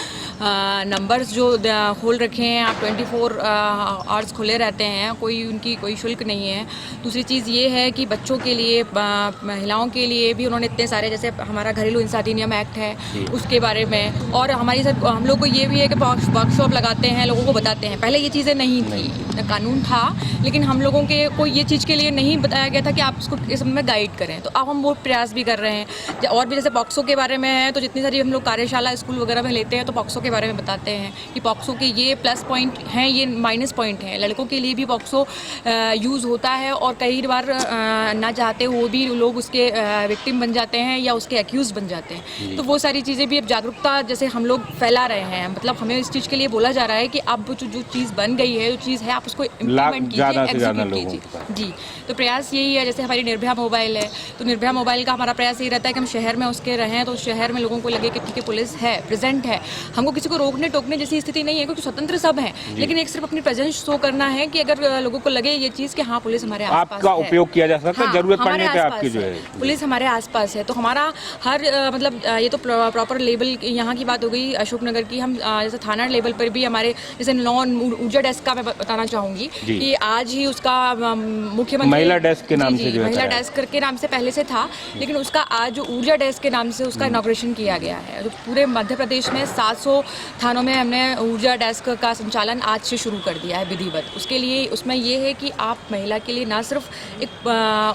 नंबर्स जो खोल रखे हैं, आप 24 आवर्स खुले रहते हैं, उनकी कोई शुल्क नहीं है। दूसरी चीज़ ये है कि बच्चों के लिए, महिलाओं के लिए भी उन्होंने इतने सारे, जैसे हमारा घरेलू हिंसा अधिनियम एक्ट है उसके बारे में, और हमारी हम लोग को ये भी है कि वर्कशॉप लगाते हैं, लोगों को बताते हैं। पहले ये चीज़ें नहीं थी, कानून था लेकिन हम लोगों के को ये चीज़ के लिए नहीं बताया गया था कि आप इसको इस में गाइड करें। तो अब हम वो प्रयास भी कर रहे हैं। और भी जैसे पॉक्सो के बारे में है, तो जितनी सारी हम लोग कार्यशाला स्कूल वगैरह में लेते हैं तो पॉक्सो के बारे में बताते हैं कि पॉक्सो के ये प्लस पॉइंट हैं, ये माइनस पॉइंट हैं। लड़कों के लिए भी पॉक्सो यूज़ होता है और कई बार ना चाहते हुए भी लोग उसके विक्टिम बन जाते हैं या उसके एक्यूज बन जाते हैं। तो वो सारी चीज़ें भी अब जागरूकता जैसे हम लोग फैला रहे हैं, मतलब हमें इस चीज़ के लिए बोला जा रहा है कि अब जो चीज़ बन गई है, जो चीज़ है, आप उसको इम्प्लीमेंट कीजिए, एग्जीक्यूट कीजिए। जी, तो प्रयास यही है। जैसे हमारी निर्भया मोबाइल है, तो निर्भया मोबाइल का हमारा प्रयास यही रहता है कि हम शहर में उसके रहें, तो शहर में लोगों को लगे कि ठीक है पुलिस है, प्रेजेंट है, हमको किसी को रोकने टोकने जैसी स्थिति नहीं है क्योंकि स्वतंत्र सब हैं, लेकिन एक सिर्फ अपनी प्रेजेंस शो करना है कि अगर लोगों को लगे ये चीज़ कि हाँ पुलिस हमारे आसपास आपका उपयोग किया जा सकता है, हाँ, जरूरत पड़ने पे आपकी जो है पुलिस हमारे आसपास है। तो हमारा हर मतलब ये तो प्रॉपर लेवल यहाँ की बात हो गई अशोकनगर की। हम जैसे थाना लेवल पर भी हमारे जैसे नॉन ऊर्जा डेस्क का मैं बताना चाहूँगी कि आज ही उसका मुख्यमंत्री महिला डेस्क के नाम से जो है, महिला डेस्क के नाम से पहले से था, लेकिन उसका आज ऊर्जा डेस्क के नाम से उसका इनॉग्रेशन किया गया है। तो पूरे मध्य प्रदेश में 700 थानों में हमने ऊर्जा डेस्क का संचालन आज से शुरू कर दिया है विधिवत। उसके लिए उसमें ये है कि आप महिला के लिए ना सिर्फ एक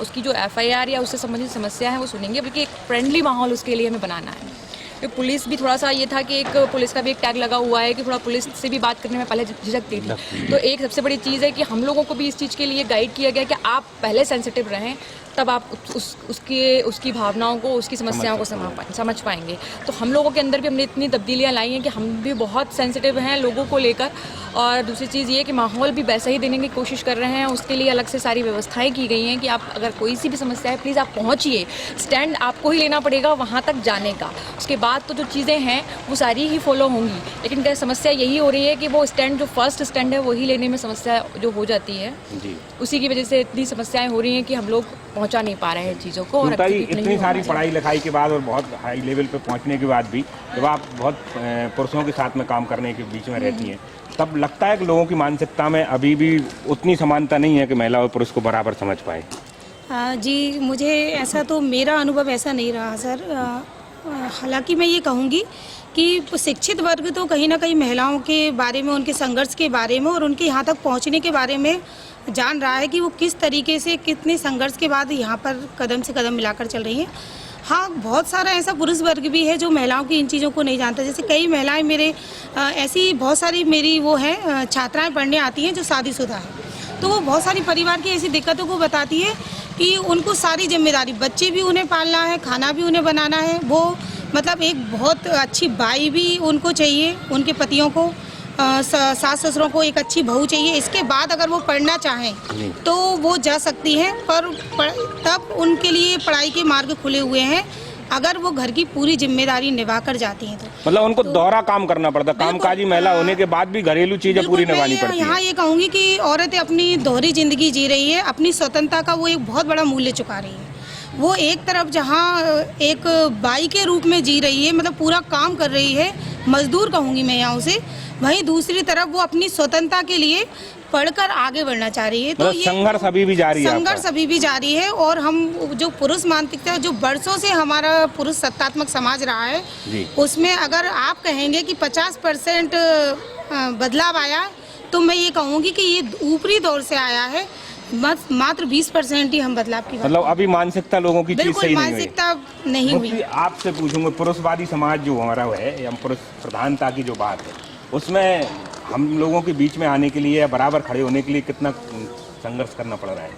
उसकी जो FIR या उससे संबंधित समस्या है वो सुनेंगे, बल्कि एक फ्रेंडली माहौल उसके लिए हमें बनाना है। तो पुलिस भी थोड़ा सा ये था कि एक पुलिस का भी एक टैग लगा हुआ है कि थोड़ा पुलिस से भी बात करने में पहले झिझकती थी। तो एक सबसे बड़ी चीज़ है कि हम लोगों को भी इस चीज़ के लिए गाइड किया गया कि आप पहले सेंसिटिव रहें, तब आप उसकी भावनाओं को, उसकी समस्याओं को समझ पाएंगे। तो हम लोगों के अंदर भी हमने इतनी तब्दीलियाँ लाई हैं कि हम भी बहुत सेंसिटिव हैं लोगों को लेकर। और दूसरी चीज़ ये कि माहौल भी वैसा ही देने की कोशिश कर रहे हैं। उसके लिए अलग से सारी व्यवस्थाएं की गई हैं कि आप अगर कोई सी भी समस्या है प्लीज़ आप पहुँचिए, स्टैंड आपको ही लेना पड़ेगा वहाँ तक जाने का। उसके बाद तो जो चीज़ें हैं वो सारी ही फॉलो होंगी, लेकिन क्या समस्या यही हो रही है कि वो स्टैंड जो फर्स्ट स्टैंड है वही लेने में समस्या जो हो जाती है जी। उसी की वजह से इतनी समस्याएं हो रही हैं कि हम लोग पहुंचा नहीं पा रहे हैं चीज़ों को। और इतनी सारी पढ़ाई लिखाई के बाद और बहुत हाई लेवल पे पहुंचने के बाद भी जब आप बहुत पुरुषों के साथ में काम करने के बीच में रहती हैं, तब लगता है कि लोगों की मानसिकता में अभी भी उतनी समानता नहीं है कि महिला और पुरुष को बराबर समझ पाए। जी, मुझे ऐसा तो मेरा अनुभव ऐसा नहीं रहा सर। हालांकि मैं ये कहूँगी कि शिक्षित वर्ग तो कहीं ना कहीं महिलाओं के बारे में, उनके संघर्ष के बारे में और उनके यहाँ तक पहुँचने के बारे में जान रहा है कि वो किस तरीके से कितने संघर्ष के बाद यहाँ पर कदम से कदम मिलाकर चल रही हैं। हाँ, बहुत सारा ऐसा पुरुष वर्ग भी है जो महिलाओं की इन चीज़ों को नहीं जानता। जैसे कई महिलाएं मेरे ऐसी बहुत सारी मेरी वो हैं छात्राएं पढ़ने आती हैं जो शादीशुदा हैं, तो वो बहुत सारी परिवार की ऐसी दिक्कतों को बताती है कि उनको सारी जिम्मेदारी, बच्चे भी उन्हें पालना है, खाना भी उन्हें बनाना है, वो मतलब एक बहुत अच्छी बाई भी उनको चाहिए, उनके पतियों को, सास ससुरों को एक अच्छी बहू चाहिए। इसके बाद अगर वो पढ़ना चाहें तो वो जा सकती हैं, पर तब उनके लिए पढ़ाई के मार्ग खुले हुए हैं अगर वो घर की पूरी जिम्मेदारी निभा कर जाती हैं। तो मतलब उनको दोहरा काम करना पड़ता, कामकाजी महिला होने के बाद भी घरेलू चीजें पूरी निभानी पड़ती है। यहाँ ये कहूँगी कि औरतें अपनी दोहरी जिंदगी जी रही है, अपनी स्वतंत्रता का वो एक बहुत बड़ा मूल्य चुका रही है। वो एक तरफ जहाँ एक बाई के रूप में जी रही है, मतलब पूरा काम कर रही है, मजदूर कहूँगी मैं यहाँ उसे, वहीं दूसरी तरफ वो अपनी स्वतंत्रता के लिए पढ़कर आगे बढ़ना चाह रही है। तो ये संघर्ष अभी भी जारी है, संघर्ष अभी भी जारी है। और हम जो पुरुष मानसिकता जो बरसों से हमारा पुरुष सत्तात्मक समाज रहा है, उसमें अगर आप कहेंगे कि 50% बदलाव आया, तो मैं ये कहूँगी कि ये ऊपरी दौर से आया है, मात्र 20% ही हम बदलाव की मतलब अभी मानसिकता लोगों की चीज सही मानसिकता नहीं हुई। आपसे पूछूंगा, पुरुषवादी समाज जो हमारा है या पुरुष प्रधानता की जो बात है, उसमें हम लोगों के बीच में आने के लिए या बराबर खड़े होने के लिए कितना संघर्ष करना पड़ रहा है?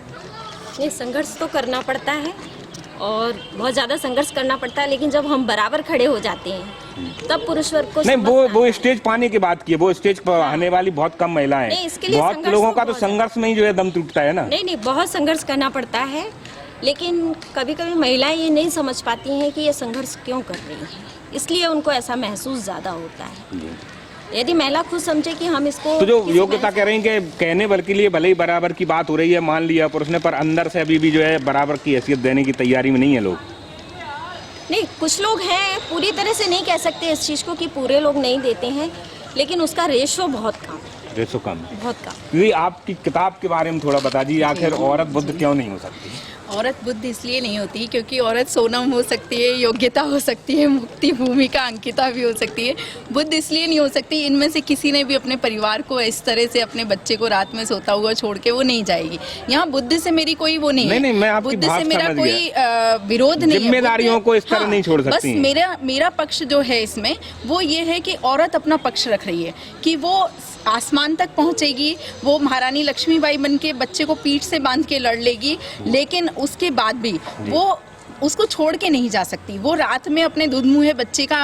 ये संघर्ष तो करना पड़ता है और बहुत ज़्यादा संघर्ष करना पड़ता है, लेकिन जब हम बराबर खड़े हो जाते हैं तब पुरुष वर्ग को नहीं, वो स्टेज पाने की बात की है, वो स्टेज पर आने वाली बहुत कम महिलाएं हैं। बहुत लोगों का तो संघर्ष में ही जो है दम टूटता है ना। नहीं, बहुत संघर्ष करना पड़ता है, लेकिन कभी कभी महिलाएं ये नहीं समझ पाती हैं कि ये संघर्ष क्यों कर रही हैं, इसलिए उनको ऐसा महसूस ज़्यादा होता है। यदि महिला खुद समझे कि हम इसको, तो जो योग्यता कह रही हैं कि कहने भर के लिए भले ही बराबर की बात हो रही है, मान लिया पुरुष ने, पर अंदर से अभी भी जो है बराबर की हैसियत देने की तैयारी में नहीं है लोग। नहीं, कुछ लोग हैं, पूरी तरह से नहीं कह सकते इस चीज़ को कि पूरे लोग नहीं देते हैं, लेकिन उसका रेशो बहुत कम है। रेशो कम, बहुत कम। क्योंकि आपकी किताब के बारे में थोड़ा बता दीजिए, आखिर औरत बुद्ध क्यों नहीं हो सकती? औरत बुद्ध इसलिए नहीं होती क्योंकि औरत सोनम हो सकती है, योग्यता हो सकती है, मुक्ति भूमिका अंकिता भी हो सकती है। बुद्ध इसलिए नहीं हो सकती, इनमें से किसी ने भी अपने परिवार को इस तरह से अपने बच्चे को रात में सोता हुआ छोड़ के वो नहीं जाएगी। यहाँ बुद्ध से मेरी कोई वो नहीं है, मैं आपकी बुद्ध बात से मेरा समझ कोई विरोध नहीं है। जिम्मेदारियों को इस तरह नहीं छोड़ सकती। बस मेरा पक्ष जो है इसमें वो ये है कि औरत अपना पक्ष रख रही है कि वो आसमान तक पहुंचेगी, वो महारानी लक्ष्मीबाई बन के बच्चे को पीठ से बांध के लड़ लेगी, लेकिन उसके बाद भी वो उसको छोड़ के नहीं जा सकती। वो रात में अपने दुधमुहे बच्चे का,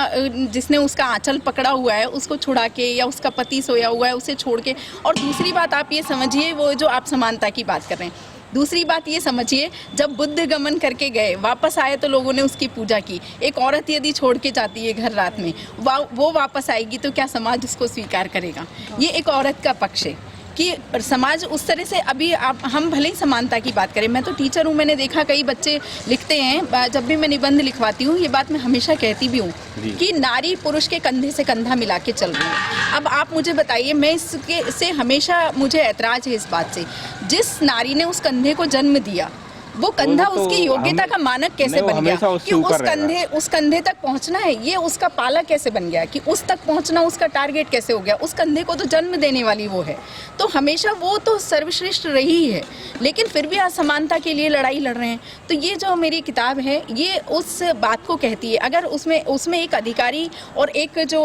जिसने उसका आंचल पकड़ा हुआ है, उसको छुड़ा के, या उसका पति सोया हुआ है उसे छोड़ के। और दूसरी बात आप ये समझिए, वो जो आप समानता की बात कर रहे हैं, दूसरी बात ये समझिए, जब बुद्ध गमन करके गए, वापस आए तो लोगों ने उसकी पूजा की। एक औरत यदि छोड़ के जाती है घर रात में, वो वापस आएगी तो क्या समाज उसको स्वीकार करेगा? ये एक औरत का पक्ष है कि समाज उस तरह से, अभी हम भले ही समानता की बात करें, मैं तो टीचर हूँ, मैंने देखा कई बच्चे लिखते हैं, जब भी मैं निबंध लिखवाती हूँ ये बात मैं हमेशा कहती भी हूँ कि नारी पुरुष के कंधे से कंधा मिला के चल रही है। अब आप मुझे बताइए, मैं इसके से हमेशा मुझे ऐतराज है इस बात से, जिस नारी ने उस कंधे को जन्म दिया, वो कंधा उसकी योग्यता का मानक कैसे बन गया कि उस कंधे तक पहुंचना है? ये उसका पाला कैसे बन गया कि उस तक पहुंचना उसका टारगेट कैसे हो गया? उस कंधे को तो जन्म देने वाली वो है, तो हमेशा वो तो सर्वश्रेष्ठ रही है, लेकिन फिर भी असमानता के लिए लड़ाई लड़ रहे हैं। तो ये जो मेरी किताब है ये उस बात को कहती है। अगर उसमें एक अधिकारी और एक जो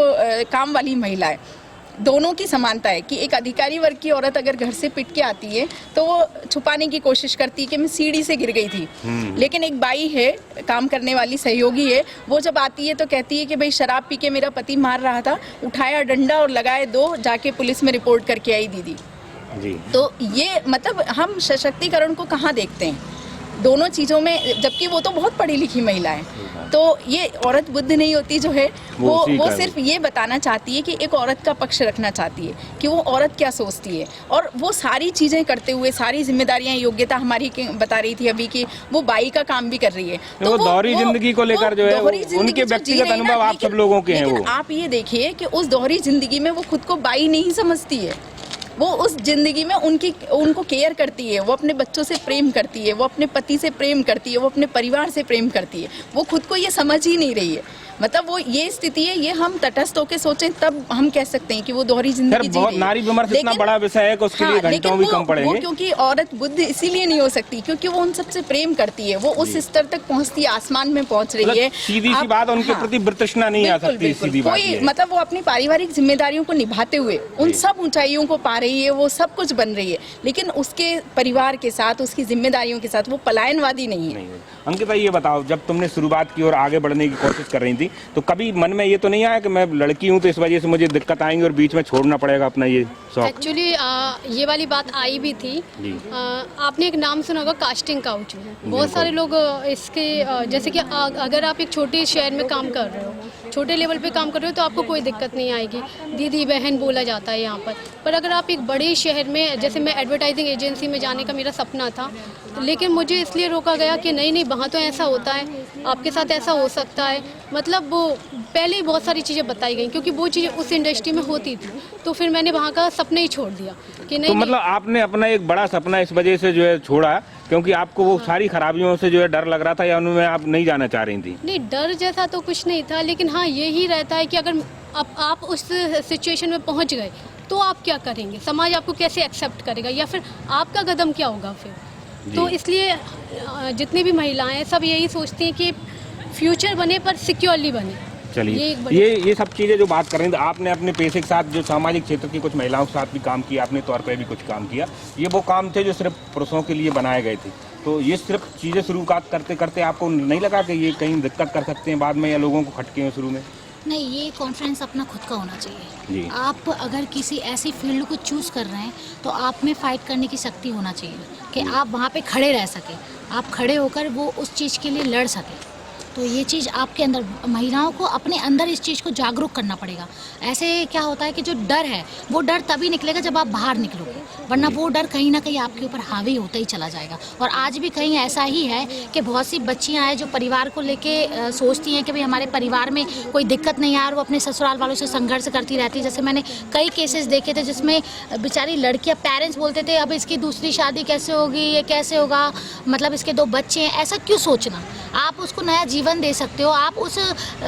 काम वाली महिला है, दोनों की समानता है कि एक अधिकारी वर्ग की औरत अगर घर से पिट के आती है तो वो छुपाने की कोशिश करती है कि मैं सीढ़ी से गिर गई थी, लेकिन एक बाई है, काम करने वाली सहयोगी है, वो जब आती है तो कहती है कि भाई शराब पी के मेरा पति मार रहा था, उठाया डंडा और लगाए 2, जाके पुलिस में रिपोर्ट करके आई दीदी जी। तो ये मतलब हम सशक्तिकरण को कहाँ देखते हैं दोनों चीज़ों में, जबकि वो तो बहुत पढ़ी लिखी महिला है। तो ये औरत बुद्ध नहीं होती जो है, वो सिर्फ ये बताना चाहती है कि एक औरत का पक्ष रखना चाहती है कि वो औरत क्या सोचती है, और वो सारी चीज़ें करते हुए, सारी जिम्मेदारियां, योग्यता हमारी बता रही थी अभी कि वो बाई का काम भी कर रही है। तो वो दोहरी जिंदगी को लेकर जो है, उनके व्यक्तिगत अनुभव आप सब लोगों के हैं। वो आप ये देखिए कि उस दोहरी जिंदगी में वो खुद को बाई नहीं समझती है, वो उस जिंदगी में उनको केयर करती है, वो अपने बच्चों से प्रेम करती है, वो अपने पति से प्रेम करती है, वो अपने परिवार से प्रेम करती है, वो खुद को ये समझ ही नहीं रही है। मतलब वो ये स्थिति है, ये हम तटस्थ होकर सोचें तब हम कह सकते हैं कि वो दोहरी जिंदगी जी रही है। नारी विमर्श इतना बड़ा विषय है कि उसके लिए घंटों भी कम पड़ेंगे। क्योंकि औरत बुद्ध इसीलिए नहीं हो सकती क्योंकि वो उन सबसे प्रेम करती है, वो उस स्तर तक पहुंचती है, आसमान में पहुंच रही है। सीधी सी बात, उनके प्रति वितृष्णा नहीं आ सकती, सीधी बात कोई मतलब वो अपनी पारिवारिक जिम्मेदारियों को निभाते हुए उन सब ऊंचाइयों को पा रही है, वो सब कुछ बन रही है, लेकिन उसके परिवार के साथ, उसकी जिम्मेदारियों के साथ वो पलायनवादी नहीं है। अंकिता, ये बताओ, जब तुमने शुरुआत की और आगे बढ़ने की कोशिश कर रही थी तो कभी मन में ये तो नहीं आया कि मैं लड़की हूँ तो इस वजह से मुझे दिक्कत आएंगी और बीच में छोड़ना पड़ेगा अपना ये शौक? एक्चुअली ये वाली बात आई भी थी। आपने एक नाम सुना होगा, कास्टिंग काउच। बहुत सारे लोग इसके, जैसे कि अगर आप एक छोटे शहर में काम कर रहे हो, छोटे लेवल पे काम कर रहे हो तो आपको कोई दिक्कत नहीं आएगी, दीदी बहन बोला जाता है यहाँ पर अगर आप एक बड़े शहर में, जैसे मैं एडवर्टाइजिंग एजेंसी में जाने का मेरा सपना था, लेकिन मुझे इसलिए रोका गया कि नहीं वहाँ तो ऐसा होता है, आपके साथ ऐसा हो सकता है। मतलब वो पहले ही बहुत सारी चीज़ें बताई गई क्योंकि वो चीज़ें उस इंडस्ट्री में होती थी, तो फिर मैंने वहाँ का सपना ही छोड़ दिया कि नहीं। तो मतलब आपने अपना एक बड़ा सपना इस वजह से जो है छोड़ा क्योंकि आपको वो सारी खराबियों से जो है डर लग रहा था, या उनमें आप नहीं जाना चाह रही थी? नहीं, डर जैसा तो कुछ नहीं था, लेकिन हाँ यही रहता है कि अगर आप उस सिचुएशन में पहुँच गए तो आप क्या करेंगे, समाज आपको कैसे एक्सेप्ट करेगा, या फिर आपका कदम क्या होगा फिर। तो इसलिए जितनी भी महिलाएं हैं सब यही सोचती हैं कि फ्यूचर बने पर सिक्योरली बने। चलिए, ये सब चीज़ें जो बात कर रहे हैं, आपने अपने पेशे के साथ जो सामाजिक क्षेत्र की कुछ महिलाओं के साथ भी काम किया, अपने तौर पर भी कुछ काम किया, ये वो काम थे जो सिर्फ पुरुषों के लिए बनाए गए थे। तो ये सिर्फ चीज़ें शुरुआत करते करते आपको नहीं लगा कि ये कहीं दिक्कत कर सकते हैं बाद में, या लोगों को खटके हैं शुरू में? नहीं, ये कॉन्फिडेंस अपना खुद का होना चाहिए। आप अगर किसी ऐसी फील्ड को चूज कर रहे हैं तो आप में फाइट करने की शक्ति होना चाहिए कि आप वहाँ पे खड़े रह सकें, आप खड़े होकर वो उस चीज़ के लिए लड़ सकें। तो ये चीज़ आपके अंदर, महिलाओं को अपने अंदर इस चीज़ को जागरूक करना पड़ेगा। ऐसे क्या होता है कि जो डर है वो डर तभी निकलेगा जब आप बाहर निकलोगे, वरना वो डर कहीं ना कहीं आपके ऊपर हावी होता ही चला जाएगा। और आज भी कहीं ऐसा ही है कि बहुत सी बच्चियां हैं जो परिवार को लेके सोचती हैं कि भाई हमारे परिवार में कोई दिक्कत नहीं है और वो अपने ससुराल वालों से संघर्ष करती रहती है। जैसे मैंने कई केसेस देखे थे जिसमें बेचारी लड़कियां, पेरेंट्स बोलते थे अब इसकी दूसरी शादी कैसे होगी, ये कैसे होगा, मतलब इसके 2 बच्चे हैं, ऐसा क्यों सोचना। आप उसको नया जीवन दे सकते हो। आप उस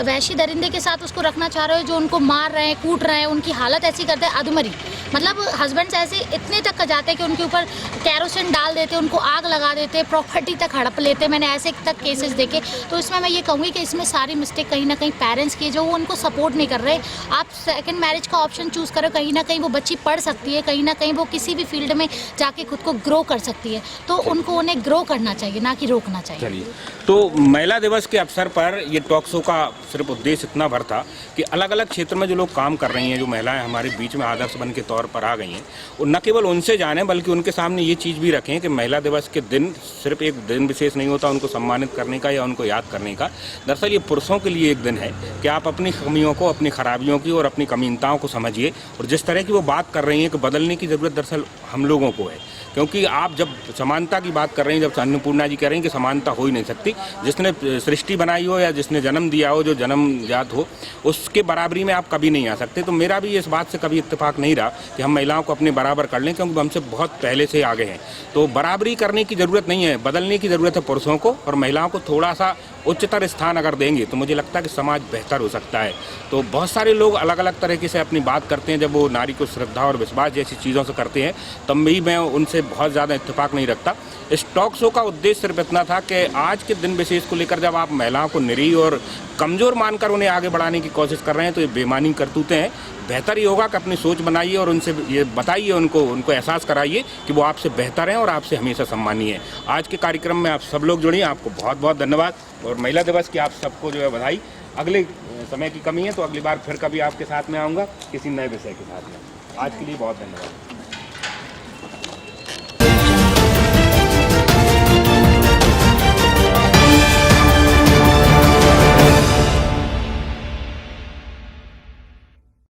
वैशी दरिंदे के साथ उसको रखना चाह रहे हो जो उनको मार रहे हैं, कूट रहे हैं, उनकी हालत ऐसी करते हैं अधमरी, मतलब हस्बैंड्स ऐसे इतने तक का जाते हैं कि उनके ऊपर कैरोसिन डाल देते, उनको आग लगा देते, प्रॉपर्टी तक हड़प लेते। मैंने ऐसे तक केसेस देखे। तो इसमें मैं ये कहूँगी कि इसमें सारी मिस्टेक कहीं ना कहीं पेरेंट्स की, जो वो उनको सपोर्ट नहीं कर रहे। आप सेकंड मैरिज का ऑप्शन चूज़ करो, कहीं ना कहीं वो बच्ची पढ़ सकती है, कहीं ना कहीं वो किसी भी फील्ड में जाके खुद को ग्रो कर सकती है। तो उनको उन्हें ग्रो करना चाहिए, ना कि रोकना चाहिए। चलिए, तो महिला दिवस के अवसर पर ये टॉक शो का सिर्फ उद्देश्य इतना भर था कि अलग अलग क्षेत्र में जो लोग काम कर रही हैं, जो महिलाएं हमारे बीच में आदर्श बन के तौर पर आ गई हैं, और न केवल उनसे जानें बल्कि उनके सामने ये चीज़ भी रखें कि महिला दिवस के दिन सिर्फ एक दिन विशेष नहीं होता उनको सम्मानित करने का या उनको याद करने का। दरअसल ये पुरुषों के लिए एक दिन है कि आप अपनी कमियों को, अपनी खराबियों की और अपनी कमीनताओं को समझिए। और जिस तरह की वो बात कर रही हैं कि बदलने की ज़रूरत दरअसल हम लोगों को है, क्योंकि आप जब समानता की बात कर रहे हैं, जब अन्नपूर्णा जी कह रही हैं कि समानता हो ही नहीं सकती, जिसने सृष्टि बनाई हो या जिसने जन्म दिया हो, जो जन्मजात हो, उसके बराबरी में आप कभी नहीं आ सकते। तो मेरा भी इस बात से कभी इत्तेफाक नहीं रहा कि हम महिलाओं को अपने बराबर कर लें, क्योंकि हमसे बहुत पहले से आगे हैं। तो बराबरी करने की ज़रूरत नहीं है, बदलने की ज़रूरत है पुरुषों को, और महिलाओं को थोड़ा सा उच्चतर स्थान अगर देंगे तो मुझे लगता है कि समाज बेहतर हो सकता है। तो बहुत सारे लोग अलग अलग तरीके से अपनी बात करते हैं, जब वो नारी को श्रद्धा और विश्वास जैसी चीज़ों से करते हैं, तब भी मैं उनसे बहुत ज़्यादा इत्तेफाक नहीं रखता। इस टॉक शो का उद्देश्य सिर्फ इतना था कि आज के दिन विशेष को लेकर जब आप महिलाओं को निरीह और कमज़ोर मानकर उन्हें आगे बढ़ाने की कोशिश कर रहे हैं, तो ये बेईमानी करतूतें हैं। बेहतर ये होगा कि अपनी सोच बनाइए और उनसे ये बताइए, उनको एहसास कराइए कि वो आपसे बेहतर हैं और आपसे हमेशा सम्मानीय हैं। आज के कार्यक्रम में आप सब लोग जुड़िए, आपको बहुत बहुत धन्यवाद। और महिला दिवस की आप सबको जो है बधाई। अगले समय की कमी है तो अगली बार फिर कभी आपके साथ में आऊँगा किसी नए विषय के साथ में। आज के लिए बहुत धन्यवाद।